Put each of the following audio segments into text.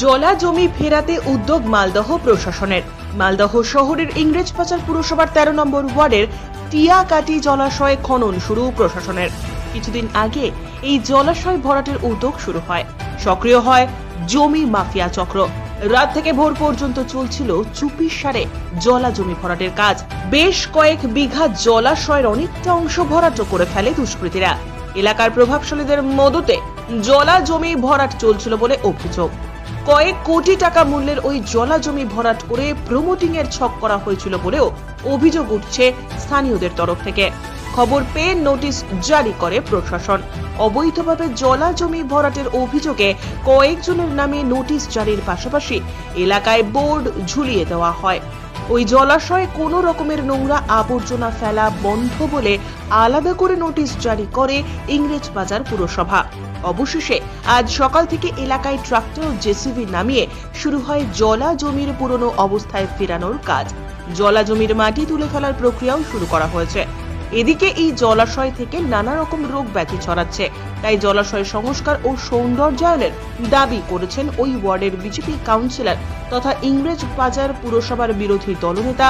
জলা জমি ফেরাতে উদ্যোগ মালদহ প্রশাসনের। মালদহ শহরের ইংরেজবাজার পুরসভার ১৩ নম্বর ওয়ার্ডের টিয়াকাটি জলাশয়ে খনন শুরু প্রশাসনের। কিছুদিন আগে এই জলাশয় ভরাটের উদ্যোগ শুরু হয়। সক্রিয় হয় জমি মাফিয়া চক্র। রাত থেকে ভোর পর্যন্ত চলছিল চুপিসারে জলা জমি ভরাটের কাজ। বেশ কয়েক বিঘা জলাশয়ের অনেকটা অংশ ভরাট করে ফেলে দুষ্কৃতীরা। এলাকার প্রভাবশালীদের মদতে জলা জমি ভরাট চলছিল বলে অভিযোগ। কয়েক কোটি টাকা মূল্যের ওই জলা জমি ভরাট করে প্রমোটিং এর ছক করা হয়েছিল বলেও অভিযোগ উঠছে স্থানীয়দের তরফ থেকে। খবর পেয়ে নোটিশ জারি করে প্রশাসন। অবৈধভাবে জলা জমি ভরাটের অভিযোগে কয়েকজনের নামে নোটিশ জারির পাশাপাশি এলাকায় বোর্ড ঝুলিয়ে দেওয়া হয়। ওই জলাশয়ে কোনো রকমের নোংরা আবর্জনা ফেলা বন্ধ বলে আলাদা করে নোটিশ জারি করে ইংরেজবাজার পুরসভা। অবশেষে আজ সকাল থেকে এলাকায় ট্রাক্টর জেসিবি নামিয়ে শুরু হয় জলা জমির পুরনো অবস্থায় ফেরানোর কাজ। জলা জমির মাটি তুলে ফেলার প্রক্রিয়াও শুরু করা হয়েছে। এদিকে এই জলাশয় থেকে নানা রকম রোগ ব্যাধি ছড়াচ্ছে, তাই জলাশয় সংস্কার ও সৌন্দর্যায়নের দাবি করেছেন ওই ওয়ার্ডের বিজেপি কাউন্সিলর তথা ইংরেজবাজার পুরসভার বিরোধী দলনেতা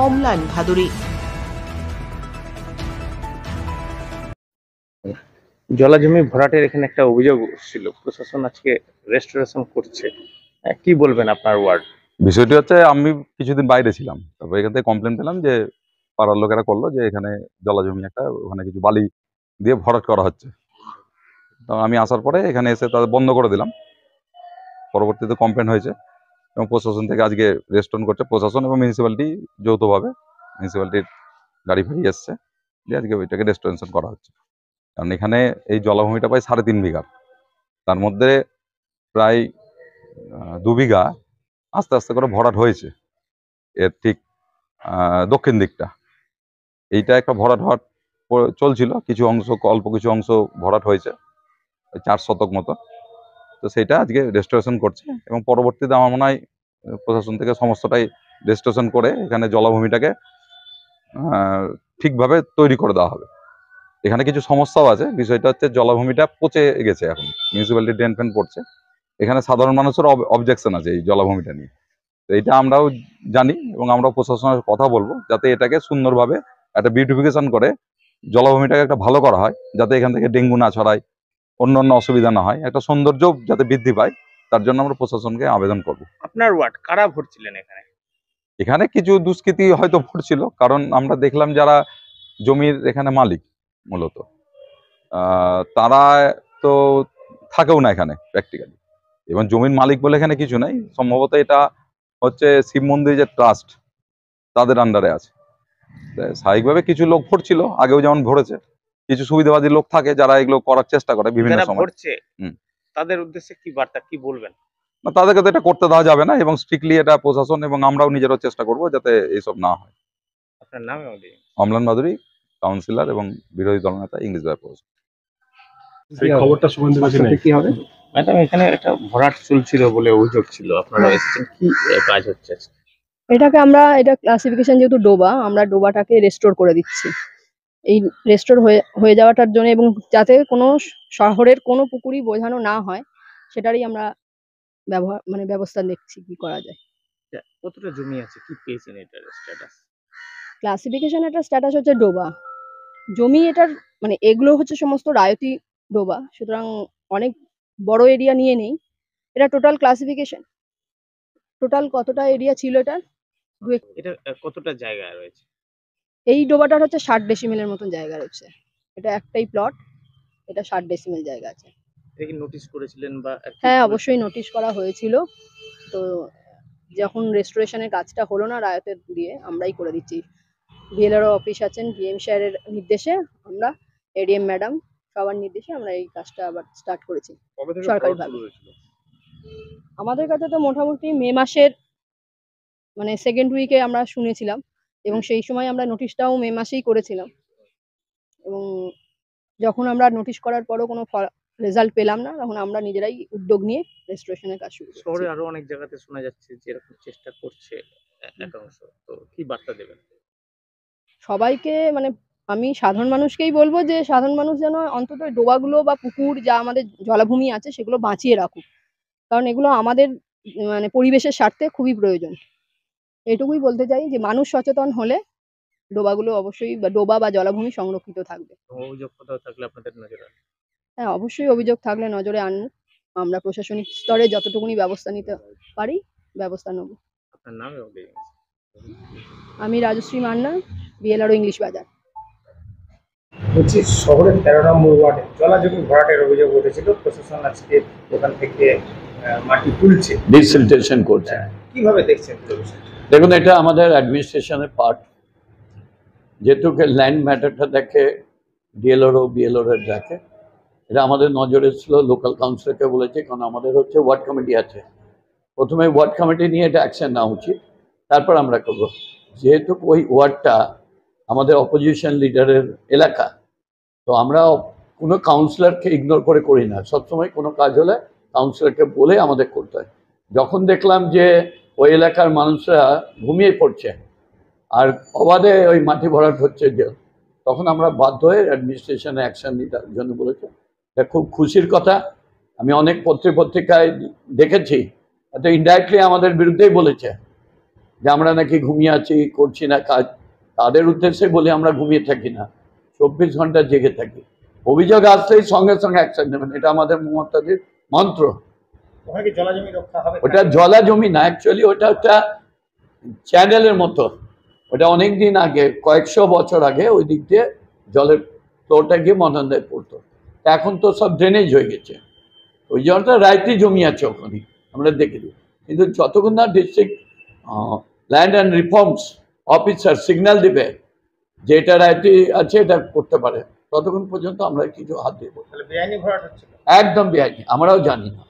অম্লান ভাদুরী। জলা জমি ভরাটের এখানে একটা অভিযোগ ছিল, প্রশাসন আজকে রেস্টোরেশন করছে, কি বলবেন আপনার ওয়ার্ড? বিষয়টি হচ্ছে, আমি কিছুদিন বাইরে ছিলাম, তারপর এখান থেকে কমপ্লেন পেলাম যে পাড়ার লোকেরা করলো যে এখানে জলা জমি একটা, ওখানে কিছু বালি দিয়ে ভরাট করা হচ্ছে। তো আমি আসার পরে এখানে এসে তাদের বন্ধ করে দিলাম। পরবর্তীতে কমপ্লেন হয়েছে এবং প্রশাসন থেকে আজকে রেস্টোরেশন করছে, প্রশাসন এবং মিউনিসিপ্যালিটি যৌথভাবে। মিউনিসিপ্যালিটির গাড়ি ফাড়ি এসছে, দিয়ে আজকে ওইটাকে রেস্টোরেশন করা হচ্ছে। কারণ এখানে এই জলাভূমিটা প্রায় 3.5 বিঘা, তার মধ্যে প্রায় 2 বিঘা আস্তে আস্তে করে ভরাট হয়েছে। এর ঠিক দক্ষিণ দিকটা এইটা একটা ভরাট হওয়ার চলছিল, কিছু অংশ, অল্প কিছু অংশ ভরাট হয়েছে 4 শতক মতো। তো সেটা আজকে রেস্টোরেশন করছে এবং পরবর্তীতে আমার মনে হয় প্রশাসন থেকে সমস্তটাই রেস্টোরেশন করে এখানে জলাভূমিটাকে ঠিকভাবে তৈরি করে দেওয়া হবে। এখানে কিছু সমস্যাও আছে। বিষয়টা হচ্ছে জলাভূমিটা পচে গেছে, এখন মিউনিসিপ্যালিটি ড্রেন ফ্যান পড়ছে। এখানে সাধারণ মানুষের অবজেকশন আছে এই জলাভূমিটা নিয়ে। তো এটা আমরাও জানি এবং আমরাও প্রশাসনের কথা বলবো যাতে এটাকে সুন্দরভাবে একটা বিউটিফিকেশন করে জলাভূমিটাকে একটা ভালো করা হয়, যাতে এখান থেকে ডেঙ্গু না ছড়ায়, অন্য অন্য অসুবিধা না হয়, একটা সৌন্দর্য যাতে বৃদ্ধি পায়, তার জন্য আমরা প্রশাসনকে আবেদন করব। আপনার ওয়ার্ড কারা ভরছিলেন এখানে? এখানে কিছু দুষ্কৃতী হয়তো ভরছিল, কারণ আমরা দেখলাম যারা জমির এখানে মালিক মূলত তারা তো থাকেও না এখানে প্র্যাকটিক্যালি, এবং জমির মালিক বলে এখানে কিছু নাই। সম্ভবত এটা হচ্ছে শিব মন্দির যে ট্রাস্ট, তাদের আন্ডারে আছে। স্বাভাবিকভাবে কিছু লোক ভরছিল, আগেও যেমন ভরেছে। কিছু সুবিধাবাদী লোক থাকে যারা এগুলো করার চেষ্টা করে বিভিন্ন সময়। তাদের উদ্দেশ্যে কি বার্তা, কি বলবেন? না, তাদেরকে তো এটা করতে দেওয়া যাবে না এবং স্ট্রিক্টলি এটা প্রশাসন এবং আমরাও নিজেরাও চেষ্টা করবো যাতে এইসব না হয়। আপনার নাম? অম্লান ভাদুরী, কাউন্সিলর এবং বিরোধী দলনেতা, ইংরেজবাজার পৌরসভা। এই খবরটা সম্বন্ধে কি হবে? ম্যাডাম, এখানে একটা ভরাট চলছিল বলে অভিযোগ ছিল, আপনারা এসেছেন, কি কাজ হচ্ছে? এটা ক্লাসিফিকেশন যেহেতু ডোবা, আমরা ডোবাটাকে রেস্টোর করে দিচ্ছি। এই রেস্টোর হয়ে যাওয়াটার জন্য এবং যাতে কোনো শহরের কোনো পুকুরই বোঝানো না হয়, সেটারই আমরা ব্যবস্থা দেখছি কি করা যায়। কতটা জমি আছে, কি পেয়েছেন এটার স্ট্যাটাস? ক্লাসিফিকেশন এটার স্ট্যাটাস হচ্ছে ডোবা জমি। এটার এগুলো হচ্ছে সমস্ত রায়তি ডোবা, সুতরাং অনেক বড় এরিয়া নিয়ে নেই। এটা টোটাল ক্লাসিফিকেশন। টোটাল কতটা এরিয়া ছিল এটা কতটা জায়গা রয়েছে? এই ডোবাটার হচ্ছে 60 ডেসিমেলের মতন জায়গা রয়েছে। এটা একটাই প্লট, এটা 60 ডেসিমেল জায়গা আছে। এটা কি নোটিশ করেছিলেন বা? হ্যাঁ, অবশ্যই নোটিশ করা হয়েছিল। তো যখন রেস্টোরেশনের কাজটা হলো না রায়তের দিয়ে, আমরাই করে দিচ্ছি। বিএলআরও অফিস আছেন, ডিএম স্যারের নির্দেশে, আমরা এডিএম ম্যাডাম সবার নির্দেশে আমরা এই কাজটা আবার স্টার্ট করেছি সরকারিভাবে। আমাদের কাছে তো মোটামুটি মে মাসের সেকেন্ড উইকে আমরা শুনেছিলাম এবং সেই সময় আমরা নোটিশটাও মে মাসেই করেছিলাম। এবং যখন আমরা নোটিশ করার পরও কোনো রেজাল্ট পেলাম না, তখন আমরা নিজেরাই উদ্যোগ নিয়ে রেস্টোরেশনের কাজ শুরু করেছি। শহরে আরো অনেক জায়গাতে শোনা যাচ্ছে যে এরকম চেষ্টা করছে একাংশ, তো কি বার্তা দেবেন সবাইকে? আমি সাধারণ মানুষকেই বলবো যে সাধারণ মানুষ যেন অন্তত ডোবাগুলো বা পুকুর যা আমাদের জলাভূমি আছে সেগুলো বাঁচিয়ে রাখুক, কারণ এগুলো আমাদের মানে পরিবেশের স্বার্থে খুবই প্রয়োজন। এটুকুই বলতে চাই যে মানুষ সচেতন হলে ডোবাগুলো অবশ্যই বা ডোবা বা জলাভূমি সংরক্ষিত থাকবে। অভিযোগ কোথাও থাকলে আপনাদের নজরে আসবে। হ্যাঁ, অবশ্যই অভিযোগ থাকলে নজরে আনবো। আমরা প্রশাসনিক স্তরে যতটুকুনি ব্যবস্থা নিতে পারি ব্যবস্থা নেব। আপনার নাম এবং agency? আমি রাজশ্রী মান্না, বিএলআরও ইংলিশ বাজার। বলছি শহরের 13 নম্বর ওয়ার্ডে জলাজমি ভরাটের অভিযোগ উঠেছিল, প্রশাসন আজকে ওখান থেকে মাটি তুলছে। ডিসিলটেশন করছে। কিভাবে দেখছেন পুরো বিষয়টা? দেখুন, এটা আমাদের অ্যাডমিনিস্ট্রেশনের পার্ট। যেহেতু ল্যান্ড ম্যাটারটা দেখে ডিএলআরও বিএলআরও দেখে, এটা আমাদের নজরে ছিল। লোকাল কাউন্সিলরকে বলেছে, কারণ আমাদের হচ্ছে ওয়ার্ড কমিটি আছে। প্রথমে ওয়ার্ড কমিটি নিয়ে এটা অ্যাকশন নেওয়া উচিত, তারপর আমরা করবো। যেহেতু ওই ওয়ার্ডটা আমাদের অপোজিশন লিডারের এলাকা, তো আমরা কোনো কাউন্সিলরকে ইগনোর করে করি না। সবসময় কোনো কাজ হলে কাউন্সিলরকে বলে আমাদের করতে হয়। যখন দেখলাম যে ওই এলাকার মানুষরা ঘুমিয়ে পড়ছে আর অবাধে ওই মাটি ভরাট হচ্ছে, যে তখন আমরা বাধ্য হয়ে অ্যাডমিনিস্ট্রেশনে অ্যাকশন নিতে জন্য বলেছে। এটা খুব খুশির কথা। আমি অনেক পত্রিকায় দেখেছি, এত ইনডাইরেক্টলি আমাদের বিরুদ্ধেই বলেছে যে আমরা নাকি ঘুমিয়ে আছি, করছি না কাজ। তাদের উদ্দেশ্যে বলে আমরা ঘুমিয়ে থাকি না, 24 ঘন্টা জেগে থাকি। অভিযোগ আসলেই সঙ্গে সঙ্গে অ্যাকশন নেবেন, এটা আমাদের মমতাদির মন্ত্র। ওখানে কি জলাজমি রক্ষা হবে? ওটা জলা জমি না, অ্যাকচুয়ালি ওটা একটা চ্যানেলের মতো। ওটা অনেক দিন আগে, কয়েকশো বছর আগে ওই দিক দিয়ে জলের ফ্লোটা গিয়ে মহানন্দায় পড়তো। এখন তো সব ড্রেনেজ হয়ে গেছে। ওই জলটা রাইতি জমি আছে ওখানে, আমরা দেখে দিই। কিন্তু যতক্ষণ না district land and reforms officer signal দিবে যে এটা রাইতি আছে, এটা করতে পারে, ততক্ষণ পর্যন্ত আমরা কিছু হাত দেবো। তাহলে বেআইনি ভরাট হচ্ছে? একদম বেআইনি, আমরাও জানি না।